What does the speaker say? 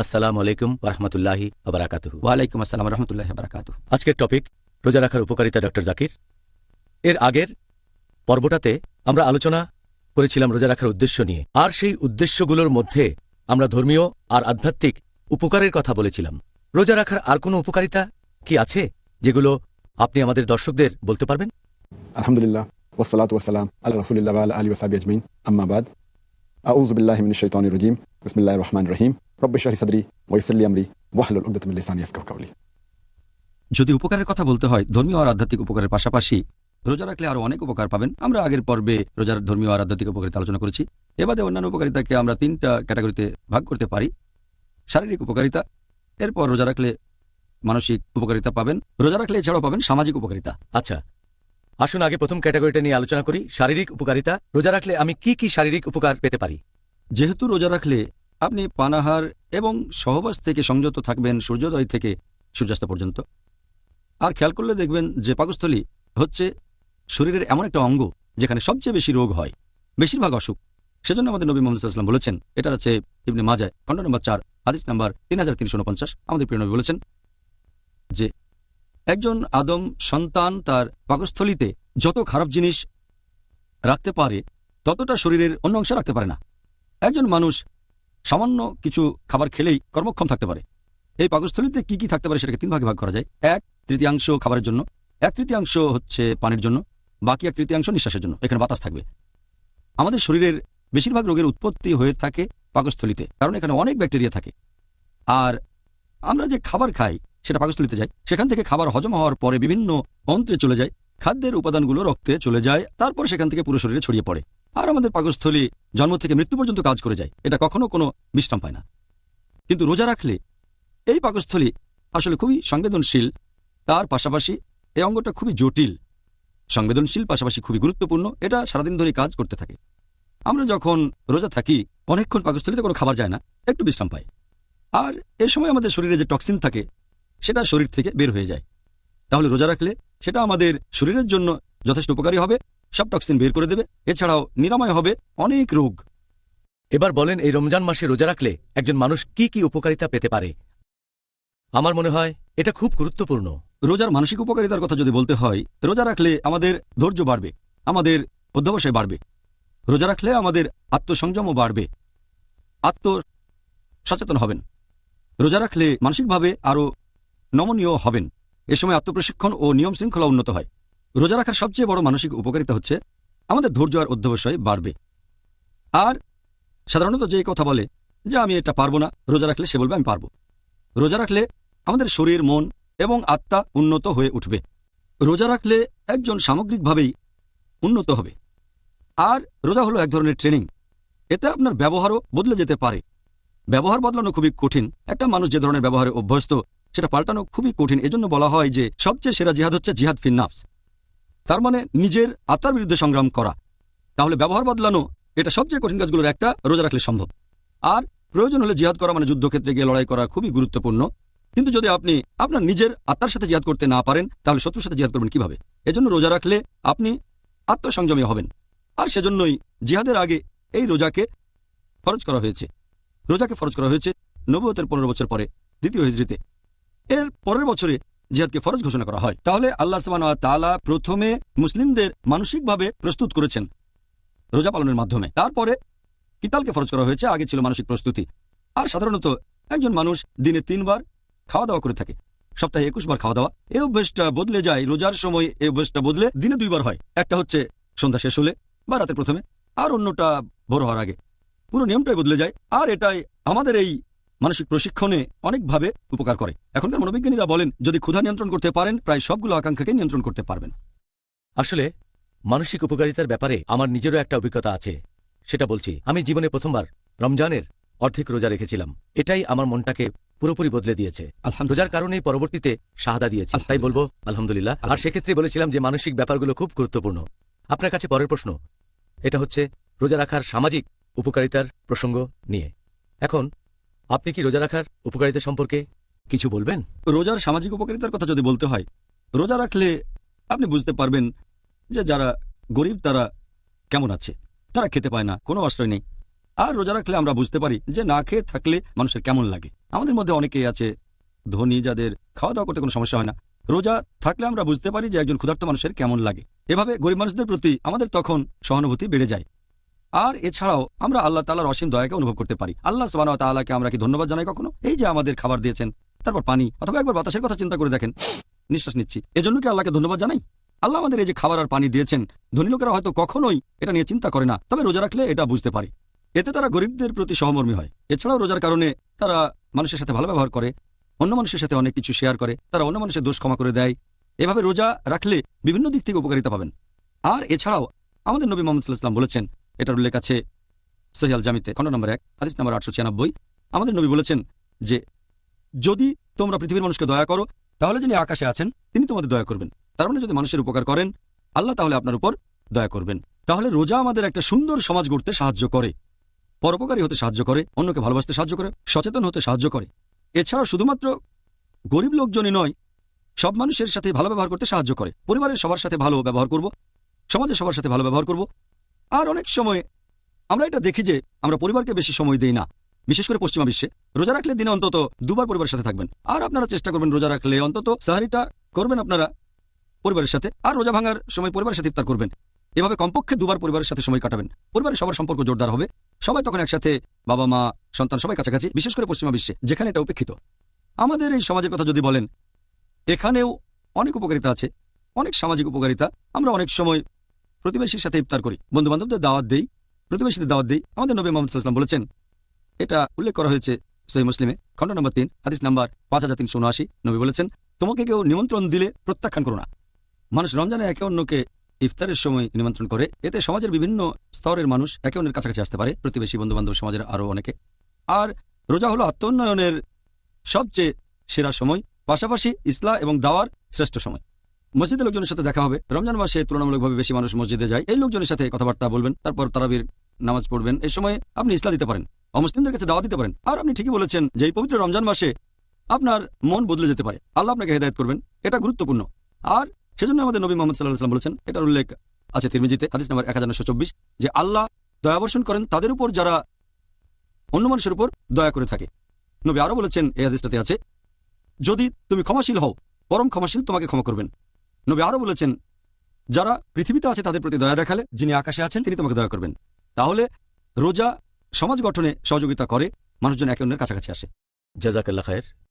আসসালামু আলাইকুম ওরহমতুল্লাহি ওবারাকাতুহু। ওয়ালাইকুম আসসালাম রহমতুল্লাহ বারাকাতুহু। আজকের টপিক রোজা রাখার উপকারিতা, ডক্টর জাকির। এর আগের পর্বটাতে আমরা আলোচনা করেছিলাম রোজা রাখার উদ্দেশ্য নিয়ে, আর সেই উদ্দেশ্যগুলোর মধ্যে আমরা ধর্মীয় আর আধ্যাত্মিক উপকারের কথা বলেছিলাম। রোজা রাখার আর কোনো উপকারিতা কি আছে যেগুলো আপনি আমাদের দর্শকদের বলতে পারবেন? আলহামদুলিল্লাহ ওয়াসসালাতু ওয়াসসালাম আলা রাসূলিল্লাহ ওয়া আলা আলিহি ওয়া সাহবিহি আজমাইন, আম্মা বাদ। আউযু বিল্লাহি মিনাশ শাইতানির রাজীম। বিসমিল্লাহির রহমানির রহিম। রব্বি ইশরাহ লি সাদরি ওয়া ইয়াসসির লি আমরি ওয়াহলুল উকদাতাম মিন লিসানি ইয়াফকাহু কাওলি। যদি উপকারের কথা বলতে হয়, ধর্মীয় আর আধ্যাত্মিক উপকারের পাশাপাশি রোজা রাখলে আরও অনেক উপকার পাবেন। আমরা আগের পর্বে রোজার ধর্মীয় আর আধ্যাত্মিক উপকারিতা আলোচনা করেছি। এবারে অন্যান্য উপকারিতাকে আমরা 3টা ক্যাটাগরিতে ভাগ করতে পারি। শারীরিক উপকারিতা, এরপর রোজা রাখলে মানসিক উপকারিতা পাবেন, রোজা রাখলে এছাড়াও পাবেন সামাজিক উপকারিতা। আচ্ছা, আসুন আগে প্রথম ক্যাটাগরিটা নিয়ে আলোচনা করি, শারীরিক উপকারিতা। রোজা রাখলে আমি কি কি শারীরিক উপকার পেতে পারি? যেহেতু রোজা রাখলে আপনি পানাহার এবং সহবাস থেকে সংযত থাকবেন সূর্যোদয় থেকে সূর্যাস্ত পর্যন্ত। আর খেয়াল করলে দেখবেন যে পাকস্থলী হচ্ছে শরীরের এমন একটা অঙ্গ যেখানে সবচেয়ে বেশি রোগ হয়, বেশিরভাগ অসুখ। সেজন্য আমাদের নবী মুহাম্মদ সাল্লাল্লাহু আলাইহি ওয়াসাল্লাম বলেছেন, এটা আছে ইবনে মাজাহ খণ্ড নম্বর 4 হাদিস নাম্বার 3349। আমাদের প্রিয় নবী বলেছেন যে একজন আদম সন্তান তার পাকস্থলীতে যত খারাপ জিনিস রাখতে পারে ততটা শরীরের অন্য অংশে রাখতে পারে না। একজন মানুষ সামান্য কিছু খাবার খেলেই কর্মক্ষম থাকতে পারে। এই পাকস্থলীতে কি কি থাকতে পারে সেটাকে 3 ভাগে ভাগ করা যায়। 1/3 খাবারের জন্য, 1/3 হচ্ছে পানির জন্য, বাকি 1/3 নিঃশ্বাসের জন্য। এখানে বাতাস থাকবে। আমাদের শরীরের বেশিরভাগ রোগের উৎপত্তি হয়ে থাকে পাকস্থলীতে, কারণ এখানে অনেক ব্যাকটেরিয়া থাকে। আর আমরা যে খাবার খাই সেটা পাকস্থলীতে যায়, সেখান থেকে খাবার হজম হওয়ার পরে বিভিন্ন অন্ত্রে চলে যায়, খাদ্যের উপাদানগুলো রক্তে চলে যায়, তারপর সেখান থেকে পুরো শরীরে ছড়িয়ে পড়ে। আর আমাদের পাকস্থলী জন্ম থেকে মৃত্যু পর্যন্ত কাজ করে যায়, এটা কখনো কোনো বিশ্রাম পায় না। কিন্তু রোজা রাখলে এই পাকস্থলী আসলে খুবই সংবেদনশীল, তার পাশাপাশি এই অঙ্গটা খুবই জটিল। সংবেদনশীল পাশাপাশি খুবই গুরুত্বপূর্ণ, এটা সারাদিন ধরে কাজ করতে থাকে। আমরা যখন রোজা থাকি অনেকক্ষণ পাকস্থলীতে কোনো খাবার যায় না, একটু বিশ্রাম পাই। আর এ সময় আমাদের শরীরে যে টক্সিন থাকে সেটা শরীর থেকে বের হয়ে যায়। তাহলে রোজা রাখলে সেটা আমাদের শরীরের জন্য যথেষ্ট উপকারী হবে, সব টক্সিন বের করে দেবে, এছাড়াও নিরাময় হবে অনেক রোগ। এবার বলেন, এই রমজান মাসে রোজা রাখলে একজন মানুষ কি কি উপকারিতা পেতে পারে? আমার মনে হয় এটা খুব গুরুত্বপূর্ণ। রোজার মানসিক উপকারিতার কথা যদি বলতে হয়, রোজা রাখলে আমাদের ধৈর্য বাড়বে, আমাদের অধ্যবসায় বাড়বে। রোজা রাখলে আমাদের আত্মসংযমও বাড়বে, আত্মসচেতন হবেন। রোজা রাখলে মানসিকভাবে আরও নমনীয় হবেন। এ সময় আত্মপ্রশিক্ষণ ও নিয়ম শৃঙ্খলা উন্নত হয়। রোজা রাখার সবচেয়ে বড় মানসিক উপকারিতা হচ্ছে আমাদের ধৈর্য আর অধ্যবসায় বাড়বে। আর সাধারণত যে কথা বলে যে আমি এটা পারবো না, রোজা রাখলে সে বলবে আমি পারবো। রোজা রাখলে আমাদের শরীর, মন এবং আত্মা উন্নত হয়ে উঠবে। রোজা রাখলে একজন সামগ্রিকভাবেই উন্নত হবে। আর রোজা হলো এক ধরনের ট্রেনিং, এতে আপনার ব্যবহারও বদলে যেতে পারে। ব্যবহার বদলানো খুবই কঠিন। একটা মানুষ যে ধরনের ব্যবহারে অভ্যস্ত সেটা পাল্টানো খুবই কঠিন। এজন্য বলা হয় যে সবচেয়ে সেরা জিহাদ হচ্ছে জিহাদ ফিন নাফস, তার মানে নিজের আত্মার বিরুদ্ধে সংগ্রাম করা। তাহলে ব্যবহার বদলানো এটা সবচেয়ে কঠিন কাজগুলোর একটা, রোজা রাখলে সম্ভব। আর প্রয়োজন হলে জিহাদ করা, মানে যুদ্ধক্ষেত্রে গিয়ে লড়াই করা খুবই গুরুত্বপূর্ণ। কিন্তু যদি আপনি আপনার নিজের আত্মার সাথে জিহাদ করতে না পারেন তাহলে শত্রুর সাথে জিহাদ করবেন কিভাবে? এজন্য রোজা রাখলে আপনি আত্মসংযমী হবেন। আর সেজন্যই জিহাদের আগে এই রোজাকে ফরজ করা হয়েছে। রোজাকে ফরজ করা হয়েছে নবুয়তের 15 বছর পরে, দ্বিতীয় হিজরিতে। এর পরের বছরে জিহাদকে ফরজ ঘোষণা করা হয়। তাহলে আল্লাহ সুবহানাহু ওয়া তাআলা প্রথমে মুসলিমদের মানসিকভাবে প্রস্তুত করেছেন রোজা পালনের মাধ্যমে, তারপরে কিতালকে ফরজ করা হয়েছে। আগে ছিল মানসিক প্রস্তুতি। আর সাধারণত একজন মানুষ দিনে 3 বার খাওয়া দাওয়া করে থাকে, সপ্তাহে 21 বার খাওয়া দাওয়া। এই অভ্যেসটা বদলে যায় রোজার সময়, এই অভ্যেসটা বদলে দিনে 2 বার হয়। একটা হচ্ছে সন্ধ্যা শেষ হলে বা রাতের প্রথমে, আর অন্যটা ভোর হওয়ার আগে। পুরো নিয়মটাই বদলে যায়। আর এটাই আমাদের এই মানসিক প্রশিক্ষণে অনেকভাবে উপকার করে। এখনকার মনোবিজ্ঞানীরা বলেন যদি ক্ষুধা নিয়ন্ত্রণ করতে পারেন প্রায় সবগুলো আকাঙ্ক্ষাকে নিয়ন্ত্রণ করতে পারবেন। আসলে মানসিক উপকারিতার ব্যাপারে আমার নিজেরও একটা অভিজ্ঞতা আছে, সেটা বলছি। আমি জীবনে প্রথমবার রমজানের অর্ধেক রোজা রেখেছিলাম। এটাই আমার মনটাকে পুরোপুরি বদলে দিয়েছে। রোজার কারণেই পরবর্তীতে শাহাদা দিয়েছি, তাই বলবো আলহামদুলিল্লাহ। আর সেক্ষেত্রে বলেছিলাম যে মানসিক ব্যাপারগুলো খুব গুরুত্বপূর্ণ। আপনার কাছে পরের প্রশ্ন, এটা হচ্ছে রোজা রাখার সামাজিক উপকারিতার প্রসঙ্গ নিয়ে। এখন আপনি কি রোজা রাখার উপকারিতা সম্পর্কে কিছু বলবেন? রোজার সামাজিক উপকারিতার কথা যদি বলতে হয়, রোজা রাখলে আপনি বুঝতে পারবেন যে যারা গরিব তারা কেমন আছে। তারা খেতে পায় না, কোনো আশ্রয় নেই। আর রোজা রাখলে আমরা বুঝতে পারি যে না খেয়ে থাকলে মানুষের কেমন লাগে। আমাদের মধ্যে অনেকেই আছে ধনী, যাদের খাওয়া দাওয়া করতে কোনো সমস্যা হয় না। রোজা থাকলে আমরা বুঝতে পারি যে একজন ক্ষুধার্ত মানুষের কেমন লাগে। এভাবে গরিব মানুষদের প্রতি আমাদের তখন সহানুভূতি বেড়ে যায়। আর এছাড়াও আমরা আল্লাহ তাআলার অসীম দয়াকে অনুভব করতে পারি। আল্লাহ সুবহানাহু ওয়া তাআলাকে আমরা কি ধন্যবাদ জানাই কখনো? এই যে আমাদের খাবার দিয়েছেন, তারপর পানি, অথবা একবার বাতাসের কথা চিন্তা করে দেখেন, নিঃশ্বাস নিচ্ছি, এজন্য কি আল্লাহকে ধন্যবাদ জানাই? আল্লাহ আমাদের এই যে খাবার আর পানি দিয়েছেন, ধনী লোকেরা হয়তো কখনোই এটা নিয়ে চিন্তা করে না, তবে রোজা রাখলে এটা বুঝতে পারে। এতে তারা গরিবদের প্রতি সহমর্মী হয়। এছাড়াও রোজার কারণে তারা মানুষের সাথে ভালো ব্যবহার করে, অন্য মানুষের সাথে অনেক কিছু শেয়ার করে, তারা অন্য মানুষের দোষ ক্ষমা করে দেয়। এভাবে রোজা রাখলে বিভিন্ন দিক থেকে উপকারিতা পাবেন। আর এছাড়াও আমাদের নবী মুহাম্মদ সাল্লাল্লাহু আলাইহি ওয়াসাল্লাম বলেছেন, এটার উল্লেখ আছে সহিহ আল জামিতে খণ্ড নম্বর 1 হাদিস নম্বর 896। আমাদের নবী বলেছেন যে যদি তোমরা পৃথিবীর মানুষকে দয়া করো, তাহলে যিনি আকাশে আছেন তিনি তোমাদের দয়া করবেন। তার মানে যদি মানুষের উপকার করেন, আল্লাহ তাহলে আপনার উপর দয়া করবেন। তাহলে রোজা আমাদের একটা সুন্দর সমাজ গড়তে সাহায্য করে, পরোপকারী হতে সাহায্য করে, অন্যকে ভালোবাসতে সাহায্য করে, সচেতন হতে সাহায্য করে। এছাড়াও শুধুমাত্র গরিব লোকজনই নয়, সব মানুষের সাথে ভালো ব্যবহার করতে সাহায্য করে। পরিবারের সবার সাথে ভালো ব্যবহার করব, সমাজের সবার সাথে ভালো ব্যবহার করব। আর অনেক সময় আমরা এটা দেখি যে আমরা পরিবারকে বেশি সময় দেই না, বিশেষ করে পশ্চিমা বিশ্বে। রোজা রাখলে দিনে অন্তত দুবার পরিবারের সাথে থাকবেন। আর আপনারা চেষ্টা করবেন রোজা রাখলে অন্তত সাহারিটা করবেন আপনারা পরিবারের সাথে, আর রোজা ভাঙার সময় পরিবারের সাথে ইফতার করবেন। এভাবে কমপক্ষে দুবার পরিবারের সাথে সময় কাটাবেন। পরিবারের সবার সম্পর্ক জোরদার হবে, সবাই তখন একসাথে, বাবা মা সন্তান সবাই কাছাকাছি, বিশেষ করে পশ্চিমা বিশ্বে যেখানে এটা উপেক্ষিত। আমাদের এই সমাজের কথা যদি বলেন, এখানেও অনেক উপকারিতা আছে, অনেক সামাজিক উপকারিতা। আমরা অনেক সময় প্রতিবেশীর সাথে ইফতার করি, বন্ধু বান্ধবদের দাওয়াত দেই, প্রতিবেশীদের দাওয়াত দেই। আমাদের নবী মুহাম্মদ সাল্লাল্লাহু আলাইহি ওয়াসাল্লাম বলেছেন, এটা উল্লেখ করা হয়েছে সহিহ মুসলিমে খণ্ড নম্বর 3 হাদিস নাম্বার 5379। নবী বলেছেন, তোমাকে কেউ নিমন্ত্রণ দিলে প্রত্যাখ্যান করো না। মানুষ রমজানে একে অন্যকে ইফতারের সময় নিমন্ত্রণ করে, এতে সমাজের বিভিন্ন স্তরের মানুষ একে অন্যের কাছাকাছি আসতে পারে, প্রতিবেশী, বন্ধু বান্ধব, সমাজের আরও অনেকে। আর রোজা হলো আত্মোন্নয়নের সবচেয়ে সেরা সময়, পাশাপাশি ইসলাহ এবং দাওয়ার শ্রেষ্ঠ সময়। মসজিদের লোকজনের সাথে দেখা হবে। রমজান মাসে তুলনামূলকভাবে বেশি মানুষ মসজিদে যায়, এই লোকজনের সাথে কথাবার্তা বলবেন, তারপর তারাবির নামাজ পড়বেন। এই সময় আপনি ইসলাহ দিতে পারেন, অমুসলিমদের কাছে দাওয়াত দিতে পারেন। আর আপনি ঠিকই বলেছেন যে এই পবিত্র রমজান মাসে আপনার মন বদলে যেতে পারে, আল্লাহ আপনাকে হেদায়েত করবেন, এটা গুরুত্বপূর্ণ। আর সেজন্য আমাদের নবী মুহাম্মদ সাল্লাল্লাহু আলাইহি ওয়াসাল্লাম বলেছেন, এটার উল্লেখ আছে তিরমিজিতে হাদিস নম্বর 1924, যে আল্লাহ দয়াবর্ষণ করেন তাদের উপর যারা অন্য মানুষের উপর দয়া করে থাকে। নবী আরও বলেছেন, এই হাদিসটাতে আছে, যদি তুমি ক্ষমাশীল হও, পরম ক্ষমাশীল তোমাকে ক্ষমা করবেন। নবী আরও বলেছেন, যারা পৃথিবীতে আছে তাদের প্রতি দয়া দেখালে যিনি আকাশে আছেন তিনি তোমাকে দয়া করবেন। তাহলে রোজা সমাজ গঠনে সহযোগিতা করে, মানুষজন একে অন্যের কাছাকাছি আসে। জাযাকাল্লাহ খায়ের।